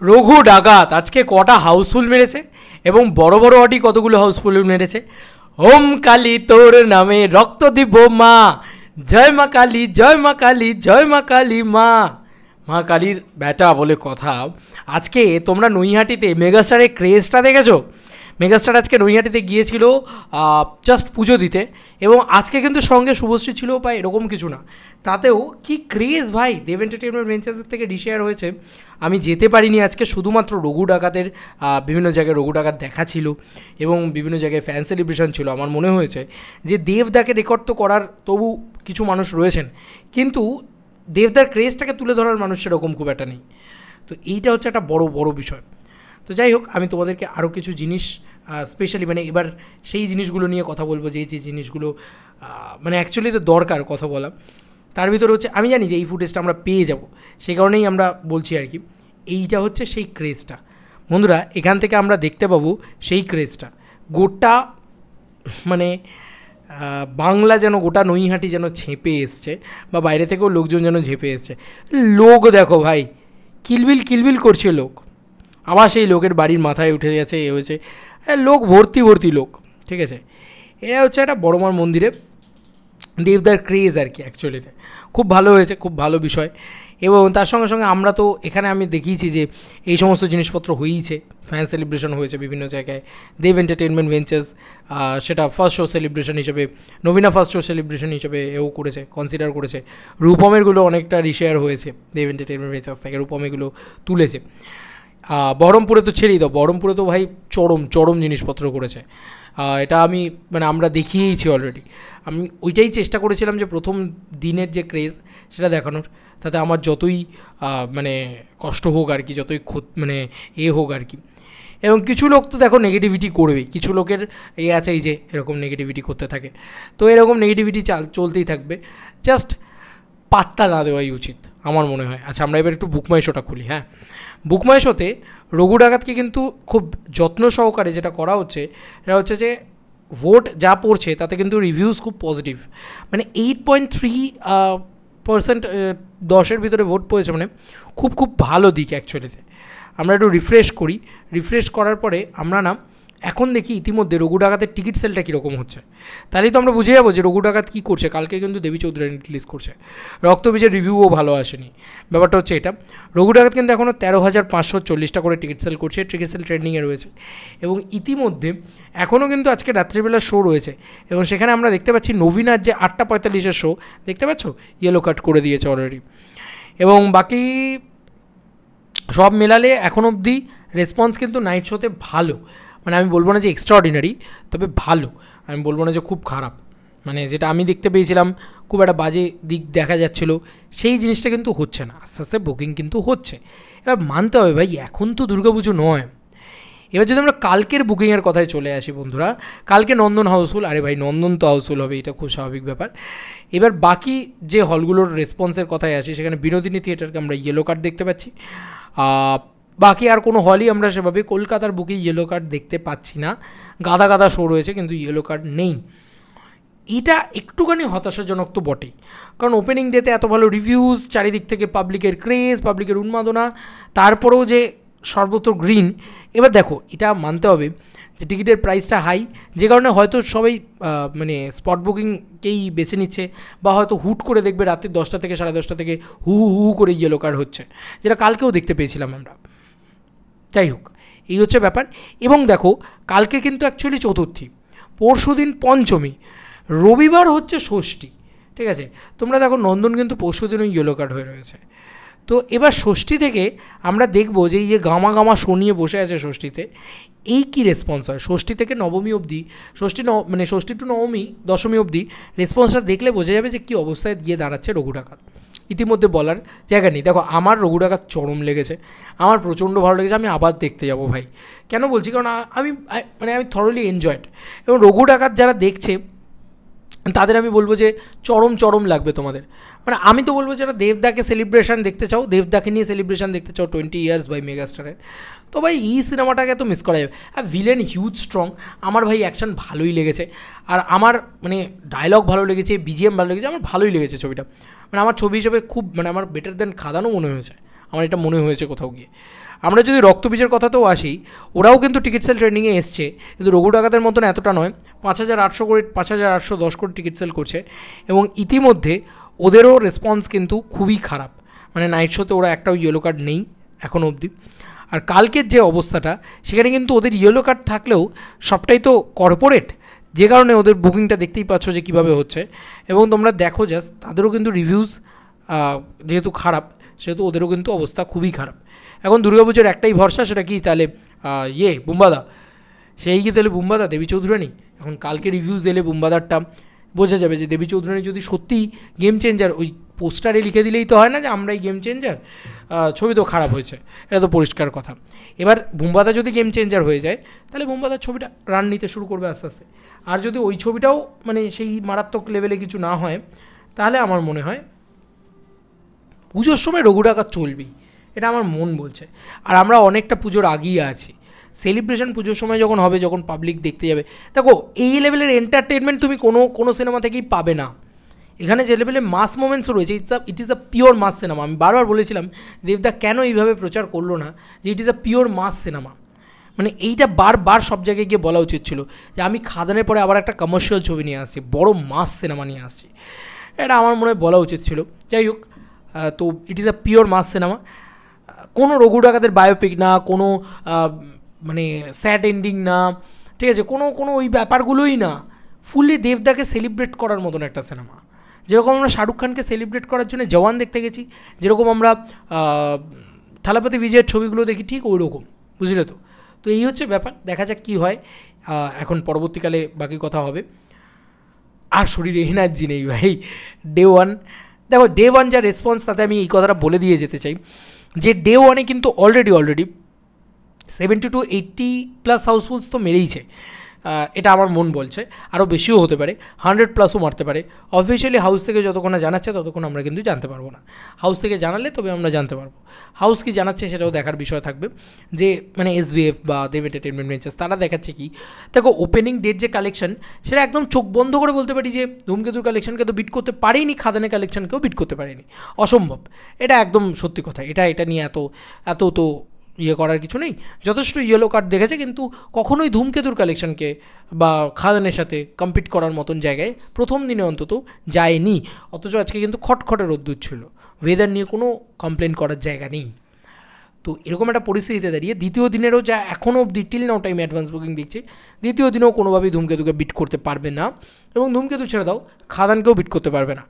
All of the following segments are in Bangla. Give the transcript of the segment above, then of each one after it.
রঘু ডাকাত আজকে কটা হাউসফুল মেরেছে এবং বড় বড় অডি কতগুলো হাউসফুল মেরেছে। ওম কালী তোর নামে রক্ত দিব মা, জয় মা কালী, জয় মা কালী, জয় মা কালী মা। মা কালীর ব্যাটা বলে কথা। আজকে তোমরা নৈহাটিতে মেগাস্টারের ক্রেজটা দেখেছো? মেগাস্টার আজকে নৈহাটিতে গিয়েছিল জাস্ট পুজো দিতে, এবং আজকে কিন্তু সঙ্গে শুভশ্রী ছিল বা এরকম কিছু না, তাতেও কি ক্রেজ ভাই। দেব এন্টারটেনমেন্ট ভেঞ্চার্সের থেকে রিশেয়ার হয়েছে। আমি যেতে পারিনি আজকে, শুধুমাত্র রঘু ডাকাতের বিভিন্ন জায়গায় রঘু ডাকাত দেখা ছিল এবং বিভিন্ন জায়গায় ফ্যান সেলিব্রেশন ছিল। আমার মনে হয়েছে যে দেবদাকে রেকর্ড তো করার তবু কিছু মানুষ রয়েছেন, কিন্তু দেবদার ক্রেজটাকে তুলে ধরার মানুষ সেরকম খুব একটা নেই। তো এইটা হচ্ছে একটা বড় বড় বিষয়। তো যাই হোক, আমি তোমাদেরকে আরও কিছু জিনিস স্পেশালি মানে এবার সেই জিনিসগুলো নিয়ে কথা বলবো, যে যে জিনিসগুলো মানে অ্যাকচুয়ালি তো দরকার কথা বলা। তার ভিতরে হচ্ছে আমি জানি যে এই ফুটেজটা আমরা পেয়ে যাব, সেই কারণেই আমরা বলছি আর কি। এইটা হচ্ছে সেই ক্রেজটা বন্ধুরা, এখান থেকে আমরা দেখতে পাবো সেই ক্রেজটা। গোটা মানে বাংলা যেন, গোটা নৈহাটি যেন ঝেঁপে এসছে, বা বাইরে থেকেও লোকজন যেন ঝেঁপে এসছে। লোক দেখো ভাই, কিলবিল কিলবিল করছে লোক। আবার সেই লোকের বাড়ির মাথায় উঠে গেছে, এ হয়েছে, লোক ভর্তি ভর্তি লোক, ঠিক আছে। এটা হচ্ছে একটা বড়মার মন্দিরে দেবদার ক্রেজ আর কি। অ্যাকচুয়ালিতে খুব ভালো হয়েছে, খুব ভালো বিষয়। এবং তার সঙ্গে সঙ্গে আমরা তো এখানে আমি দেখিয়েছি যে এই সমস্ত জিনিসপত্র হয়েইছে, ফ্যান সেলিব্রেশন হয়েছে বিভিন্ন জায়গায়। দেব এন্টারটেনমেন্ট ভেঞ্চার্স সেটা ফার্স্ট শো সেলিব্রেশন হিসেবে, নবীনা ফার্স্ট শো সেলিব্রেশন হিসেবে এও করেছে, কনসিডার করেছে। রূপমেরগুলো অনেকটা রিশেয়ার হয়েছে দেব এন্টারটেনমেন্ট ভেঞ্চার্স থেকে, রূপমেরগুলো তুলেছে। বহরমপুরে তো ছেড়েই দাও, বহরমপুরে তো ভাই চরম চরম জিনিসপত্র করেছে। এটা আমি মানে আমরা দেখিয়েইছি অলরেডি। আমি ওইটাই চেষ্টা করেছিলাম যে প্রথম দিনের যে ক্রেজ সেটা দেখানোর, তাতে আমার যতই মানে কষ্ট হোক আর কি, যতই মানে হোক আর কি। এবং কিছু লোক তো দেখো নেগেটিভিটি করবেই, কিছু লোকের আছে এই যে এরকম নেগেটিভিটি করতে থাকে। তো এরকম নেগেটিভিটি চলতেই থাকবে, জাস্ট পাত্তা না দেওয়াই উচিত আমার মনে হয়। আচ্ছা, আমরা এবার একটু বুকমাই শোটা খুলি। হ্যাঁ, বুকমাই শোতে রঘু ডাকাতকে কিন্তু খুব যত্ন সহকারে যেটা করা হচ্ছে সেটা হচ্ছে যে ভোট যা পড়ছে তাতে কিন্তু রিভিউজ খুব পজিটিভ, মানে 8.3% 10-এর ভিতরে ভোট পড়েছে, মানে খুব খুব ভালো দিক অ্যাকচুয়ালিতে। আমরা একটু রিফ্রেশ করার পরে আমরা না এখন দেখি ইতিমধ্যে রঘু ডাকাতের টিকিট সেলটা কীরকম হচ্ছে, তাহলেই তো আমরা বুঝে যাবো যে রঘু ডাকাত কী করছে। কালকে কিন্তু দেবী চৌধুরী রিলিজ করছে, রক্তবীজের রিভিউও ভালো আসেনি। ব্যাপারটা হচ্ছে এটা, রঘু ডাকাত কিন্তু এখনও 13,540টা করে টিকিট সেল করছে, টিকিট সেল ট্রেন্ডিংয়ে রয়েছে। এবং ইতিমধ্যে এখনও কিন্তু আজকে রাত্রিবেলার শো রয়েছে, এবং সেখানে আমরা দেখতে পাচ্ছি নবীনার যে 8:45-এর শো দেখতে পাচ্ছ, ইয়েলো কাট করে দিয়েছে অলরেডি। এবং বাকি সব মেলালে এখন অবধি রেসপন্স কিন্তু নাইট শোতে ভালো, মানে আমি বলবো না যে এক্সট্রাঅর্ডিনারি, তবে ভালো। আমি বলবো না যে খুব খারাপ, মানে যেটা আমি দেখতে পেয়েছিলাম খুব একটা বাজে দিক দেখা যাচ্ছিলো সেই জিনিসটা কিন্তু হচ্ছে না। আস্তে আস্তে বুকিং কিন্তু হচ্ছে। এবার মানতে হবে ভাই, এখন তো দুর্গাপুজো নয়। এবার যদি আমরা কালকের বুকিংয়ের কথায় চলে আসি বন্ধুরা, কালকে নন্দন হাউসফুল, আরে ভাই নন্দন তো হাউসফুল হবে, এটা খুব স্বাভাবিক ব্যাপার। এবার বাকি যে হলগুলোর রেসপন্সের কথায় আসি, সেখানে বিনোদিনী থিয়েটারকে আমরা ইয়েলো কার্ড দেখতে পাচ্ছি। বাকি আর কোনো হলই আমরা সেভাবে কলকাতার বুকে ইয়েলো কার্ড দেখতে পাচ্ছি না। গাদা গাদা শো রয়েছে কিন্তু ইয়েলো কার্ড নেই। এটা একটুখানি হতাশাজনক তো বটেই, কারণ ওপেনিং ডেতে এত ভালো রিভিউজ, চারিদিক থেকে পাবলিকের ক্রেজ, পাবলিকের উন্মাদনা, তারপরেও যে সর্বত্র গ্রিন। এবার দেখো, এটা মানতে হবে যে টিকিটের প্রাইসটা হাই, যে কারণে হয়তো সবাই মানে স্পট বুকিংকেই বেছে নিচ্ছে, বা হয়তো হুট করে দেখবে রাত্রি 10টা থেকে 10:30 থেকে হু হু করে ইয়েলো কার্ড হচ্ছে, যেটা কালকেও দেখতে পেয়েছিলাম আমরা। যাই হোক, এই হচ্ছে ব্যাপার। এবং দেখো, কালকে কিন্তু অ্যাকচুয়ালি চতুর্থী, পরশু দিন পঞ্চমী, রবিবার হচ্ছে ষষ্ঠী, ঠিক আছে। তোমরা দেখো নন্দন কিন্তু পরশু দিনও ইয়েলো কার্ড হয়ে রয়েছে। তো এবার ষষ্ঠী থেকে আমরা দেখবো যে এই যে গামা গামা শো নিয়ে বসে আছে ষষ্ঠীতে, এই কী রেসপন্স হয়। ষষ্ঠী থেকে নবমী অবধি, মানে ষষ্ঠী টু নবমী, দশমী অবধি রেসপন্সটা দেখলে বোঝা যাবে যে কী অবস্থায় গিয়ে দাঁড়াচ্ছে রঘু ডাকাত। ইতিমধ্যে বলার জায়গা নেই। দেখো, আমার রঘু ডাকাত চরম লেগেছে, আমার প্রচণ্ড ভালো লেগেছে, আমি আবার দেখতে যাব ভাই। কেন বলছি, কারণ আমি থরলি এনজয়েড। এবং রঘু ডাকাত যারা দেখছে তাদের আমি বলবো যে চরম লাগবে তোমাদের। মানে আমি তো বলবো যারা দেবদাকে সেলিব্রেশন দেখতে চাও, দেবদাকে নিয়ে সেলিব্রেশন দেখতে চাও 20 ইয়ার্স বাই মেগাস্টারের, তো ভাই এই সিনেমাটাকে তো মিস করা যাবে। আর ভিলেন হিউজ স্ট্রং, আমার ভাই অ্যাকশন ভালোই লেগেছে, আর আমার মানে ডায়লগ ভালো লেগেছে, বিজিএম ভালো লেগেছে, আমার ভালোই লেগেছে ছবিটা। মানে আমার ছবি হিসেবে খুব, মানে আমার বেটার দেন খাদানও মনে হয়েছে, আমার এটা মনে হয়েছে কোথাও গিয়ে। আমরা যদি রক্তবীজের কথাতেও আসি, ওরাও কিন্তু টিকিট সেল ট্রেন্ডিংয়ে এসছে, কিন্তু রঘু ডাকাতের মতন এতটা নয়। 5,810 কোটি টিকিট সেল করছে, এবং ইতিমধ্যে ওদেরও রেসপন্স কিন্তু খুবই খারাপ। মানে নাইট শোতে ওরা একটাও ইয়েলো কার্ড নেই এখনও অবধি। আর কালকের যে অবস্থাটা, সেখানে কিন্তু ওদের ইয়েলো কার্ড থাকলেও সবটাই তো কর্পোরেট, যে কারণে ওদের বুকিংটা দেখতেই পাচ্ছ যে কীভাবে হচ্ছে। এবং তোমরা দেখো জাস্ট তাদেরও কিন্তু রিভিউজ যেহেতু খারাপ, সেহেতু ওদেরও কিন্তু অবস্থা খুবই খারাপ। এখন দুর্গাপুজোর একটাই ভরসা, সেটা কি তাহলে বুম্বাদা, সেই কি তাহলে বুম্বাদা, দেবী চৌধুরানী। এখন কালকে রিভিউজ এলে বুম্বাদারটা বোঝা যাবে যে দেবী চৌধুরানী যদি সত্যিই গেম চেঞ্জার, ওই পোস্টারে লিখে দিলেই তো হয় না যে আমরাই গেম চেঞ্জার, ছবি তো খারাপ হয়েছে, এটা তো পরিষ্কার কথা। এবার বুম্বাদা যদি গেম চেঞ্জার হয়ে যায়, তাহলে বুম্বাদার ছবিটা রান নিতে শুরু করবে আস্তে আস্তে। আর যদি ওই ছবিটাও মানে সেই মারাত্মক লেভেলে কিছু না হয়, তাহলে আমার মনে হয় পুজোর সময় রঘু ডাকাত চলবেই, এটা আমার মন বলছে। আর আমরা অনেকটা পুজোর আগিয়ে আছি, সেলিব্রেশন পুজোর সময় যখন হবে, যখন পাবলিক দেখতে যাবে, দেখো এই লেভেলের এন্টারটেনমেন্ট তুমি কোনো সিনেমা থেকেই পাবে না। এখানে যে লেভেলে মাস মোমেন্টস রয়েছে, it is a pure mass cinema. আমি বারবার বলেছিলাম দেবদা কেন এইভাবে প্রচার করলো না যে it is a pure mass cinema. মানে এইটা বারবার সব জায়গায় গিয়ে বলা উচিত ছিল যে আমি খাদানের পরে আবার একটা কমার্শিয়াল ছবি নিয়ে আসছি, বড় মাস সিনেমা নিয়ে আসছি, এটা আমার মনে হয় বলা উচিত ছিল। যাই হোক, তো it is a pure mass cinema, কোনো রঘু ডাকাতের বায়োপিক না, কোনো মানে স্যাড এন্ডিং না, ঠিক আছে, কোনো ওই ব্যাপারগুলোই না, ফুললি দেবদাকে সেলিব্রেট করার মতন একটা সিনেমা। যেরকম আমরা শাহরুখ খানকে সেলিব্রেট করার জন্য জওয়ান দেখতে গেছি, যেরকম আমরা থালাপতি বিজয়ের ছবিগুলো দেখি, ঠিক ওই রকম, বুঝলে তো। তো এই হচ্ছে ব্যাপার, দেখা যাক কী হয়। এখন পরবর্তীকালে বাকি কথা হবে। আর শরীরে এনার্জি নেই ভাই। ডে ওয়ান দেখো, ডে ওয়ান যা রেসপন্স, তাতে আমি এই কথাটা বলে দিয়ে যেতে চাই যে ডে ওয়ানে কিন্তু অলরেডি 70 to 80+ হাউসফুলস তো মেরেইছে, এটা আমার মন বলছে। আরও বেশিও হতে পারে, 100+ মারতে পারে। অফিসিয়ালি হাউস থেকে যতক্ষণ না জানাচ্ছে ততক্ষণ আমরা কিন্তু জানতে পারবো না। হাউস থেকে জানালে তবে আমরা জানতে পারবো। হাউস কি জানাচ্ছে সেটাও দেখার বিষয় থাকবে, যে মানে SVF বা দেব এন্টারটেনমেন্ট ভেঞ্চার্স তারা দেখাচ্ছে কি। দেখো ওপেনিং ডেট যে কালেকশন, সেটা একদম চোখ বন্ধ করে বলতে পারি যে ধূমকেতুর কালেকশনকে তো বিট করতে পারেনি, খাদানের কালেকশনকেও বিট করতে পারেনি, অসম্ভব। এটা একদম সত্যি কথা। এটা নিয়ে এত তো করার কিছু নেই। যথেষ্ট ইয়েলো কার্ড দেখেছে, কিন্তু কখনোই ধূমকেতুর কালেকশনকে বা খাদানের সাথে কম্পিট করার মতন জায়গায় প্রথম দিনে অন্তত যায়নি। অথচ আজকে কিন্তু খটখটে রোদ্দুর ছিল, ওয়েদার নিয়ে কোনো কমপ্লেন করার জায়গা নেই। তো এরকম একটা পরিস্থিতিতে দাঁড়িয়ে দ্বিতীয় দিনেরও যা এখনও অবধি till now time advance booking দিচ্ছি, দ্বিতীয় দিনেও কোনোভাবেই ধূমকেতুকে বিট করতে পারবে না, এবং ধূমকেতু ছেড়ে দাও, খাদানকেও বিট করতে পারবে না,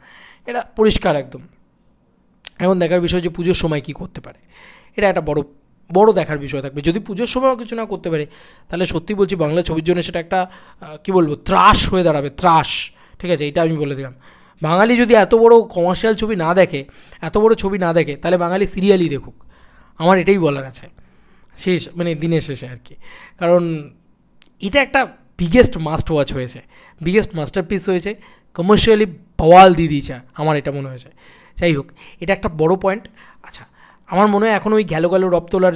এটা পরিষ্কার একদম। এখন দেখার বিষয় যে পুজোর সময় কী করতে পারে, এটা একটা বড় দেখার বিষয় থাকবে। যদি পুজোর সময়ও কিছু না করতে পারে, তাহলে সত্যি বলছি বাংলা ছবির জন্য সেটা একটা কী বলবো, ত্রাস হয়ে দাঁড়াবে, ত্রাস। ঠিক আছে, এটা আমি বলে দিলাম। বাঙালি যদি এত বড় কমার্শিয়াল ছবি না দেখে, এত বড় ছবি না দেখে, তাহলে বাঙালি সিরিয়ালই দেখুক, আমার এটাই বলার আছে শেষ, মানে দিনের শেষে আর কি। কারণ এটা একটা বিগেস্ট মাস্ট ওয়াচ হয়েছে, বিগেস্ট মাস্টারপিস হয়েছে, কমার্শিয়ালি বওয়াল দিয়ে দিয়েছে, আমার এটা মনে হয়েছে। যাই হোক, এটা একটা বড় পয়েন্ট। আচ্ছা, আমার মনে হয় এখন ওই গেল রব তোলার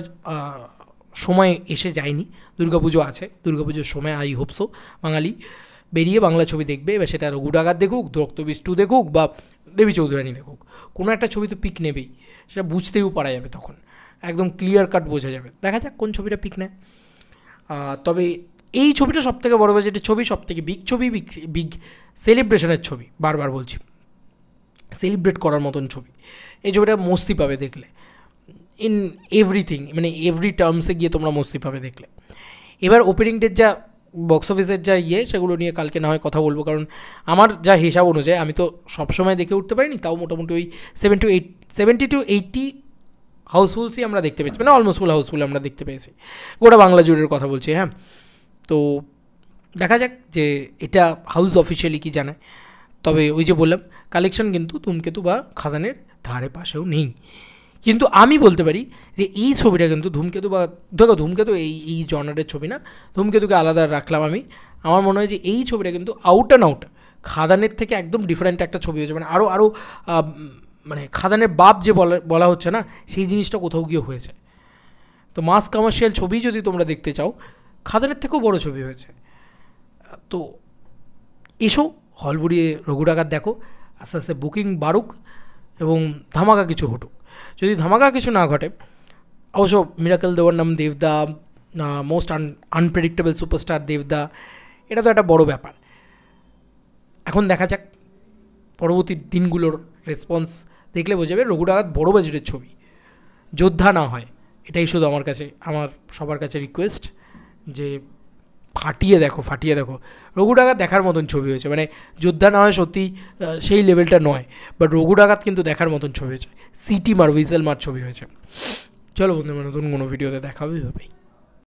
সময় এসে যায়নি, দুর্গাপুজো আছে, দুর্গাপুজোর সময় আই হোপসো বাঙালি বেরিয়ে বাংলা ছবি দেখবে। এবার সেটা রঘু ডাকাত দেখুক, রক্তবীজ 2 দেখুক, বা দেবী চৌধুরানী দেখুক, কোনো একটা ছবি তো পিক নেবেই, সেটা বুঝতেও পারা যাবে, তখন একদম ক্লিয়ার কাট বোঝা যাবে। দেখা যাক কোন ছবিটা পিক নেয়। তবে এই ছবিটা সবথেকে বড় বাজেটের ছবি, সবথেকে বিগ ছবি, বিগ সেলিব্রেশনের ছবি, বারবার বলছি, সেলিব্রেট করার মতন ছবি। এই ছবিটা মস্তি পাবে দেখলে, ইন এভরিথিং, মানে এভরি টার্মসে গিয়ে তোমরা মস্তি পাবে দেখলে। এবার ওপেনিং ডেট যা বক্স অফিসের যা সেগুলো নিয়ে কালকে না হয় কথা বলবো, কারণ আমার যা হিসাব অনুযায়ী আমি তো সবসময় দেখে উঠতে পারিনি, তাও মোটামুটি ওই 70 to 80 হাউসফুলসই আমরা দেখতে পেয়েছি, মানে অলমোস্ট ফুল হাউসফুল আমরা দেখতে পেয়েছি, গোটা বাংলা জুড়ের কথা বলছি। হ্যাঁ, তো দেখা যাক যে এটা হাউস অফিসিয়ালি কি জানায়। তবে ওই যে বললাম, কালেকশন কিন্তু ধূমকেতু বা খাদানের ধারে পাশেও নেই। কিন্তু আমি বলতে পারি যে এই ছবিটা কিন্তু ধূমকেতু বা দেখো, ধূমকেতু এই জনারের ছবি না, ধূমকেতুকে আলাদা রাখলাম আমি। আমার মনে হয় যে এই ছবিটা কিন্তু আউট অ্যান্ড আউট খাদানের থেকে একদম ডিফারেন্ট একটা ছবি হয়েছে, মানে আরও মানে খাদানের বাপ যে বলা হচ্ছে না, সেই জিনিসটা কোথাও গিয়ে হয়েছে। তো মাস কমার্শিয়াল ছবি যদি তোমরা দেখতে চাও, খাদানের থেকেও বড় ছবি হয়েছে। তো এসো হল বুড়িয়ে রঘু ডাকাত দেখো, আস্তে আস্তে বুকিং বাড়ুক এবং ধামাকা কিছু ঘটুক। যদি ধামাকা কিছু না ঘটে, অবশ্য মিরাকেল দেওয়ার নাম দেবদা, মোস্ট আনপ্রেডিক্টেবল সুপারস্টার দেবদা, এটা তো একটা বড় ব্যাপার। এখন দেখা যাক পরবর্তী দিনগুলোর রেসপন্স দেখলে বোঝা যাবে। রঘু ডাকাত বড় বাজেটের ছবি, যোদ্ধা না হয়, এটাই শুধু আমার সবার কাছে রিকোয়েস্ট যে ফাটিয়ে দেখো। রঘু ডাকাত দেখার মতন ছবি হয়েছে, মানে যোদ্ধা না হয় সত্যি সেই লেভেলটা নয়, বাট রঘু ডাকাত কিন্তু দেখার মতন ছবি হয়েছে, সিটি মার হুইসেল মার ছবি হয়েছে। চলো বন্ধু, নতুন কোনো ভিডিওতে দেখা হবে ভাই।